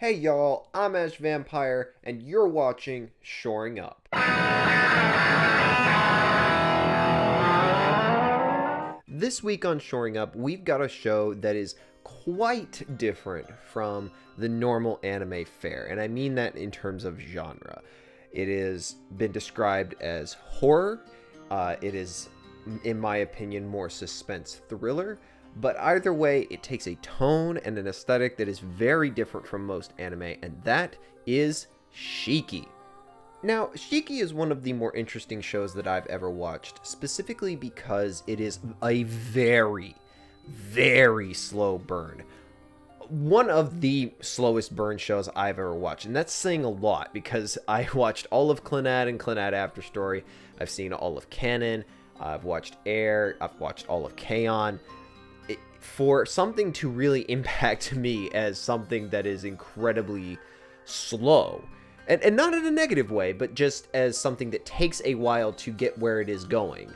Hey y'all, I'm Ash Vampire, and you're watching Shoring Up. This week on Shoring Up, we've got a show that is quite different from the normal anime fare, and I mean that in terms of genre. It has been described as horror, it is, in my opinion, more suspense thriller, but either way, it takes a tone and an aesthetic that is very different from most anime, and that is Shiki. Now, Shiki is one of the more interesting shows that I've ever watched, specifically because it is a very, very slow burn. One of the slowest burn shows I've ever watched, and that's saying a lot because I watched all of Clannad and Clannad After Story. I've seen all of Canon, I've watched Air, I've watched all of K-On! For something to really impact me as something that is incredibly slow, and not in a negative way, but just as something that takes a while to get where it is going,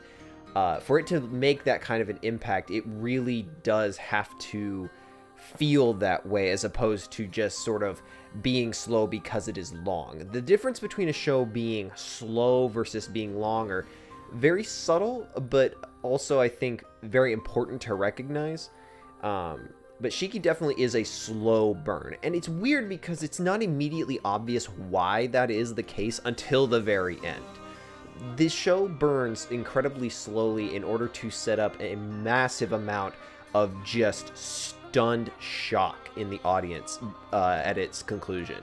for it to make that kind of an impact, it really does have to feel that way as opposed to just sort of being slow because it is long. The difference between a show being slow versus being long are very subtle, but also I think very important to recognize. But Shiki definitely is a slow burn, and it's weird because it's not immediately obvious why that is the case until the very end. This show burns incredibly slowly in order to set up a massive amount of just stunned shock in the audience at its conclusion.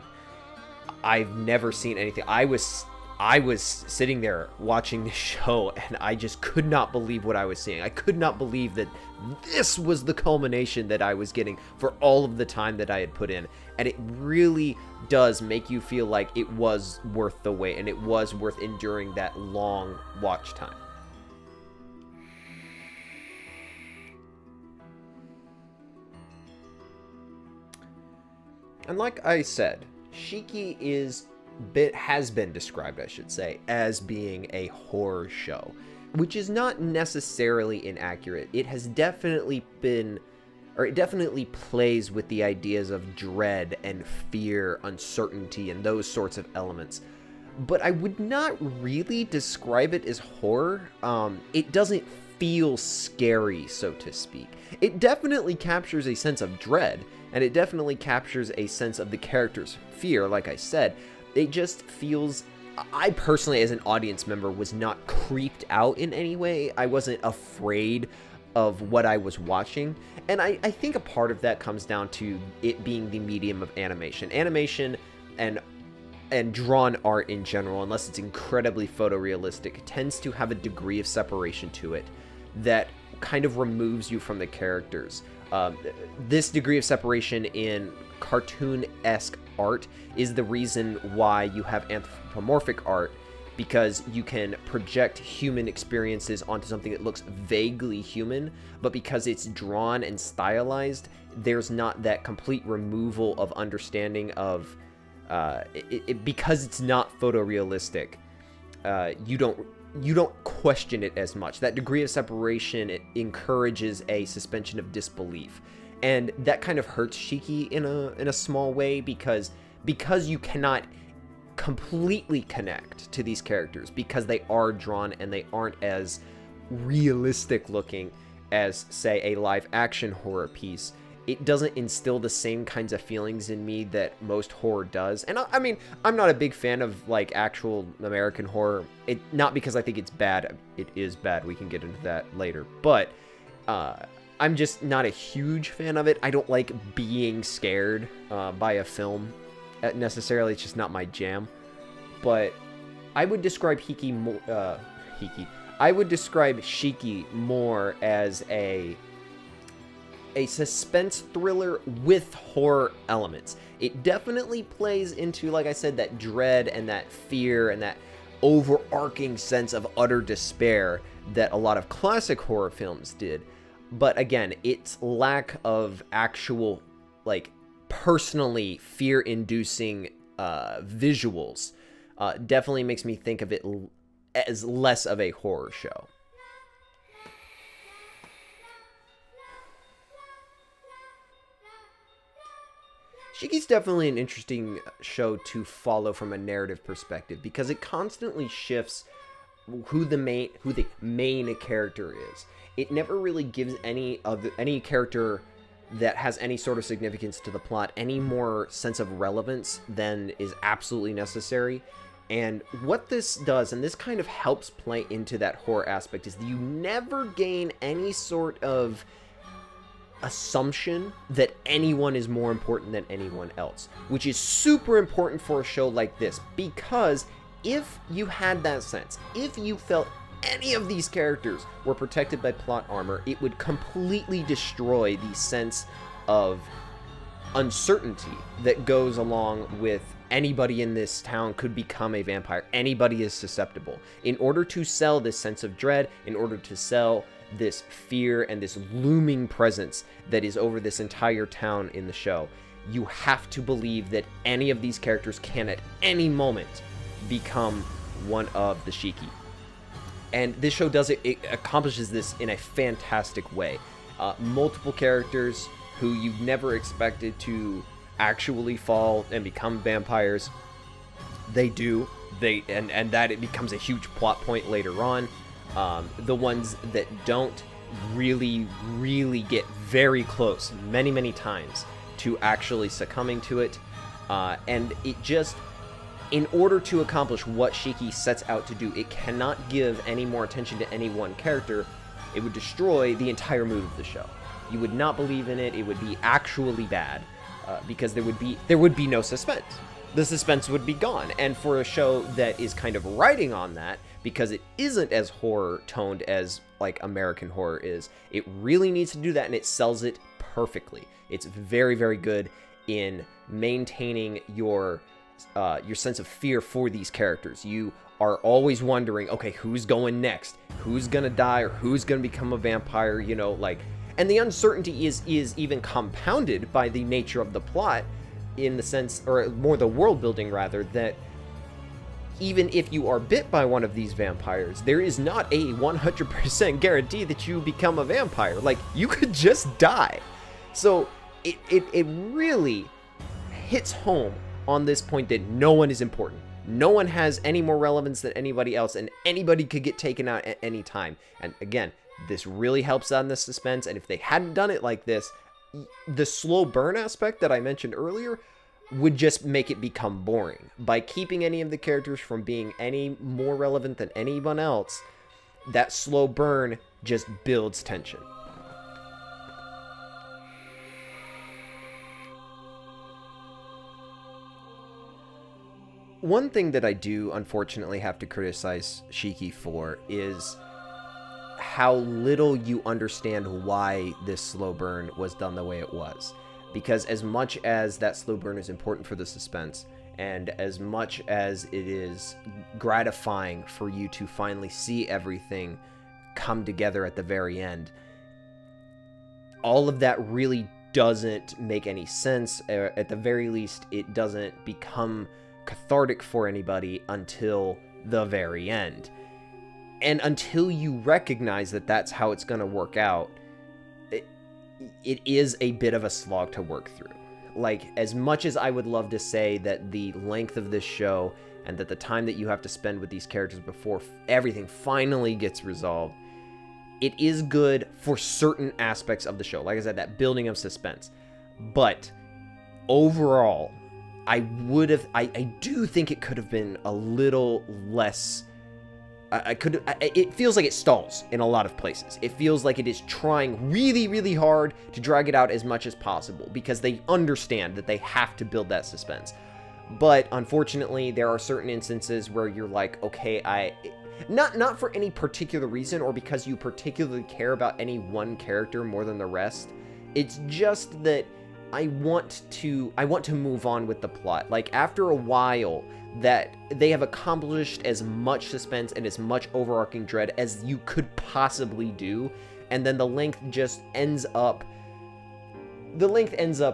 I've never seen anything. I was sitting there watching this show, and I just could not believe what I was seeing. I could not believe that this was the culmination that I was getting for all of the time that I had put in. And it really does make you feel like it was worth the wait, and it was worth enduring that long watch time. And like I said, Shiki has been described, I should say, as being a horror show, which is not necessarily inaccurate. It has definitely been, or it definitely plays with the ideas of dread and fear, uncertainty, and those sorts of elements. But I would not really describe it as horror. It doesn't feel scary, so to speak. It definitely captures a sense of dread, and it definitely captures a sense of the character's fear, like I said. It just feels, I personally as an audience member was not creeped out in any way. I wasn't afraid of what I was watching. And I think a part of that comes down to it being the medium of animation. Animation and drawn art in general, unless it's incredibly photorealistic, tends to have a degree of separation to it that kind of removes you from the characters. This degree of separation in cartoon-esque art is the reason why you have anthropomorphic art, because you can project human experiences onto something that looks vaguely human, but because it's drawn and stylized, there's not that complete removal of understanding of because it's not photorealistic. You don't question it as much. That degree of separation, it encourages a suspension of disbelief. And that kind of hurts Shiki in a small way because you cannot completely connect to these characters because they are drawn and they aren't as realistic looking as, say, a live action horror piece. It doesn't instill the same kinds of feelings in me that most horror does. And I mean, I'm not a big fan of like actual American horror. Not because I think it's bad. It is bad. We can get into that later. But I'm just not a huge fan of it. I don't like being scared by a film necessarily. It's just not my jam. But I would describe I would describe Shiki more as a suspense thriller with horror elements. It definitely plays into, like I said, that dread and that fear and that overarching sense of utter despair that a lot of classic horror films did. But again, its lack of actual, like, personally fear-inducing visuals definitely makes me think of it as less of a horror show. Shiki's definitely an interesting show to follow from a narrative perspective because it constantly shifts who the main character is. It never really gives any character that has any sort of significance to the plot any more sense of relevance than is absolutely necessary. And what this does, and this kind of helps play into that horror aspect, is that you never gain any sort of assumption that anyone is more important than anyone else, which is super important for a show like this, because if you had that sense, if you felt any of these characters were protected by plot armor, it would completely destroy the sense of uncertainty that goes along with anybody in this town could become a vampire. Anybody is susceptible. In order to sell this sense of dread, in order to sell this fear and this looming presence that is over this entire town in the show, you have to believe that any of these characters can at any moment become one of the Shiki. And this show does it. It accomplishes this in a fantastic way. Multiple characters who you never expected to actually fall and become vampires, they do. And that it becomes a huge plot point later on. The ones that don't really get very close many times to actually succumbing to it. And it just, in order to accomplish what Shiki sets out to do, it cannot give any more attention to any one character. It would destroy the entire mood of the show. You would not believe in it. It would be actually bad, because there would be no suspense. The suspense would be gone. And for a show that is kind of riding on that, because it isn't as horror toned as like American horror is, it really needs to do that, and it sells it perfectly. It's very good in maintaining your sense of fear for these characters. You are always wondering, okay, who's going next? Who's gonna die, or who's gonna become a vampire? You know, like, and the uncertainty is even compounded by the nature of the plot, in the sense, or more the world building rather, that even if you are bit by one of these vampires, there is not a 100% guarantee that you become a vampire. Like, you could just die. So it really hits home on this point that no one is important. No one has any more relevance than anybody else, and anybody could get taken out at any time. And again, this really helps on the suspense, and if they hadn't done it like this, the slow burn aspect that I mentioned earlier would just make it become boring. By keeping any of the characters from being any more relevant than anyone else, that slow burn just builds tension. One thing that I do unfortunately have to criticize Shiki for is how little you understand why this slow burn was done the way it was. Because as much as that slow burn is important for the suspense, and as much as it is gratifying for you to finally see everything come together at the very end, all of that really doesn't make any sense. At the very least, it doesn't become cathartic for anybody until the very end. And until you recognize that that's how it's going to work out, it is a bit of a slog to work through. Like, as much as I would love to say that the length of this show and that the time that you have to spend with these characters before everything finally gets resolved, it is good for certain aspects of the show. Like I said, that building of suspense. But overall, I do think it could have been a little less. It feels like it stalls in a lot of places. It feels like it is trying really hard to drag it out as much as possible, because they understand that they have to build that suspense. But unfortunately, there are certain instances where you're like, okay, not for any particular reason or because you particularly care about any one character more than the rest. It's just that I want to move on with the plot. Like, after a while, that they have accomplished as much suspense and as much overarching dread as you could possibly do, and then the length ends up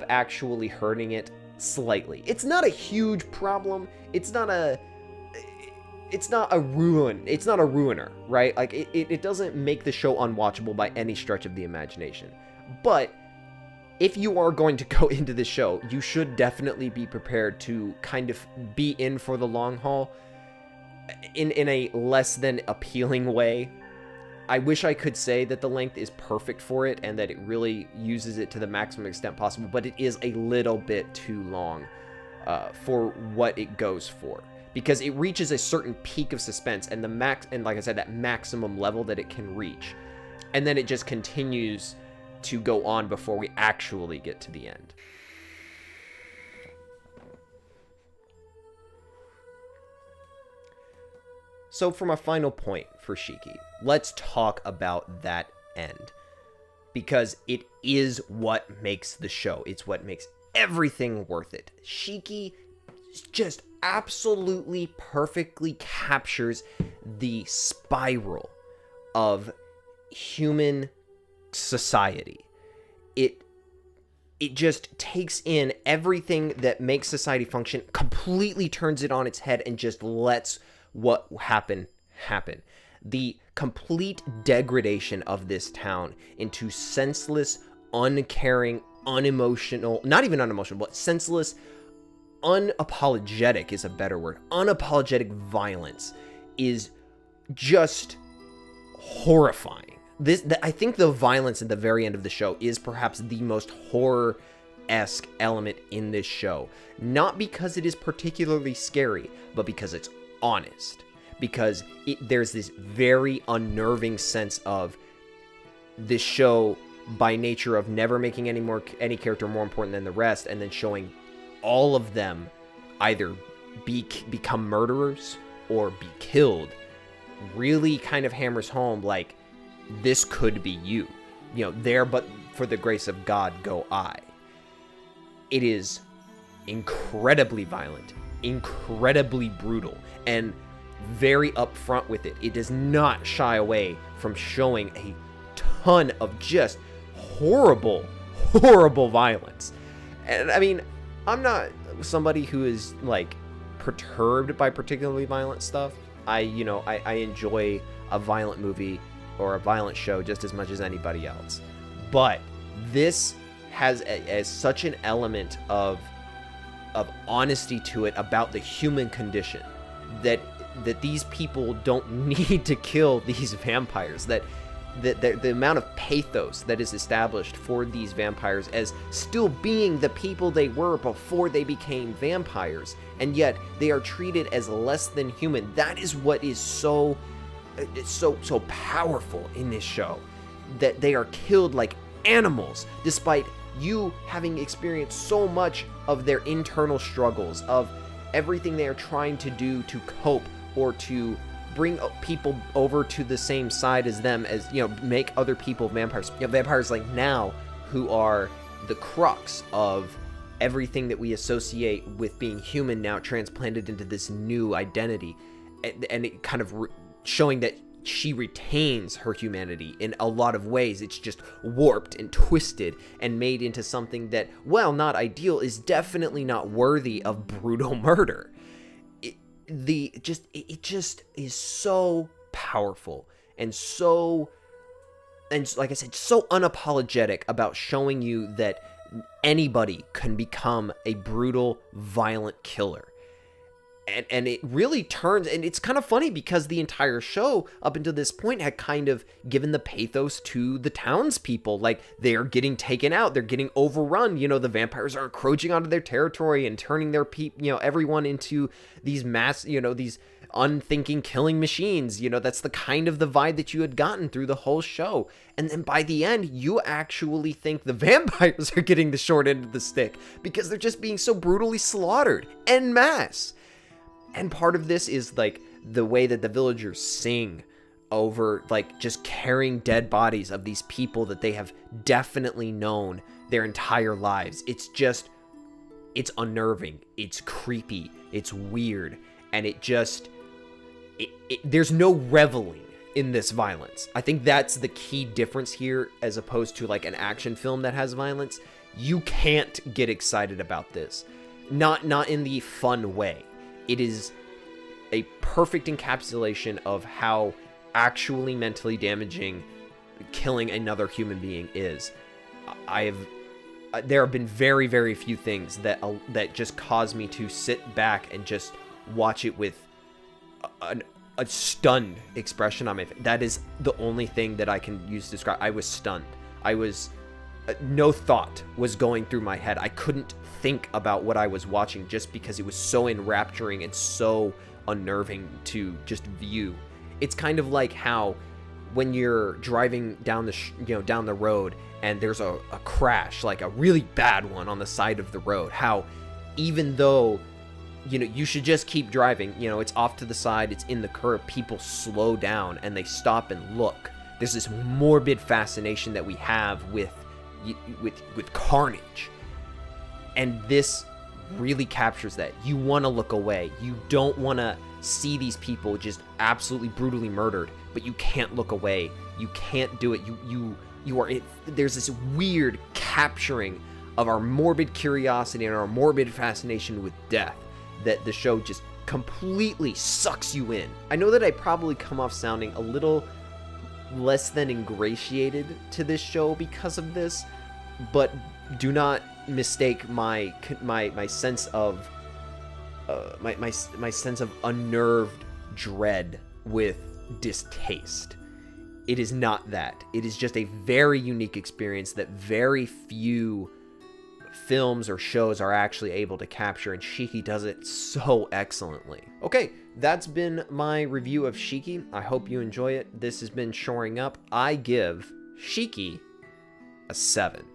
actually hurting it slightly. It's not a huge problem. It's not a ruiner, right? Like, it doesn't make the show unwatchable by any stretch of the imagination. But if you are going to go into this show, you should definitely be prepared to kind of be in for the long haul in a less than appealing way. I wish I could say that the length is perfect for it and that it really uses it to the maximum extent possible, but it is a little bit too long for what it goes for, because it reaches a certain peak of suspense and like I said, that maximum level that it can reach, and then it just continues to go on before we actually get to the end. So for my final point for Shiki, let's talk about that end, because it is what makes the show. It's what makes everything worth it. Shiki just absolutely perfectly captures the spiral of human society. It just takes in everything that makes society function, completely turns it on its head, and just lets what happen. The complete degradation of this town into senseless, uncaring, unemotional, not even unemotional, but senseless, unapologetic is a better word. Unapologetic violence is just horrifying. I think the violence at the very end of the show is perhaps the most horror-esque element in this show. Not because it is particularly scary, but because it's honest. Because there's this very unnerving sense of this show, by nature of never making any character more important than the rest, and then showing all of them either become murderers or be killed, really kind of hammers home, like, this could be you. You know, there but for the grace of God go I. It is incredibly violent, incredibly brutal, and very upfront with it. It does not shy away from showing a ton of just horrible violence. And I mean, I'm not somebody who is like perturbed by particularly violent stuff. I enjoy a violent movie or a violent show just as much as anybody else. But this has as such an element of honesty to it about the human condition, that these people don't need to kill these vampires, that the amount of pathos that is established for these vampires as still being the people they were before they became vampires, and yet they are treated as less than human. That is what is so powerful in this show, that they are killed like animals, despite you having experienced so much of their internal struggles, of everything they are trying to do to cope or to bring people over to the same side as them, as, you know, make other people vampires. You know, vampires like now, who are the crux of everything that we associate with being human, now transplanted into this new identity, and it kind of showing that she retains her humanity in a lot of ways. It's just warped and twisted and made into something that, while not ideal, is definitely not worthy of brutal murder. It just is so powerful and like I said, so unapologetic about showing you that anybody can become a brutal, violent killer. And it really turns, and it's kind of funny because the entire show up until this point had kind of given the pathos to the townspeople. Like, they're getting taken out, they're getting overrun, you know, the vampires are encroaching onto their territory and turning their everyone into these these unthinking killing machines. You know, that's the kind of the vibe that you had gotten through the whole show. And then by the end, you actually think the vampires are getting the short end of the stick because they're just being so brutally slaughtered en masse. And part of this is, like, the way that the villagers sing over, like, just carrying dead bodies of these people that they have definitely known their entire lives. It's unnerving, it's creepy, it's weird, and there's no reveling in this violence. I think that's the key difference here, as opposed to, like, an action film that has violence. You can't get excited about this. Not in the fun way. It is a perfect encapsulation of how actually mentally damaging killing another human being is. there have been very, very few things that just cause me to sit back and just watch it with a stunned expression on my face. That is the only thing that I can use to describe. I was stunned. I was no thought was going through my head. I couldn't think about what I was watching just because it was so enrapturing and so unnerving to just view. It's kind of like how when you're driving down the down the road and there's a crash, like a really bad one on the side of the road, how even though you should just keep driving, it's off to the side, it's in the curb, people slow down and they stop and look. There's this morbid fascination that we have with carnage, and this really captures that. You want to look away. You don't want to see these people just absolutely brutally murdered, but you can't look away. You can't do it. You are. There's this weird capturing of our morbid curiosity and our morbid fascination with death that the show just completely sucks you in. I know that I probably come off sounding a little less than ingratiated to this show because of this, but do not mistake my sense of my sense of unnerved dread with distaste. It is not that. It is just a very unique experience that very few films or shows are actually able to capture, and Shiki does it so excellently. Okay, that's been my review of Shiki. I hope you enjoy it. This has been Shoring Up. I give Shiki a 7.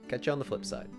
Catch you on the flip side.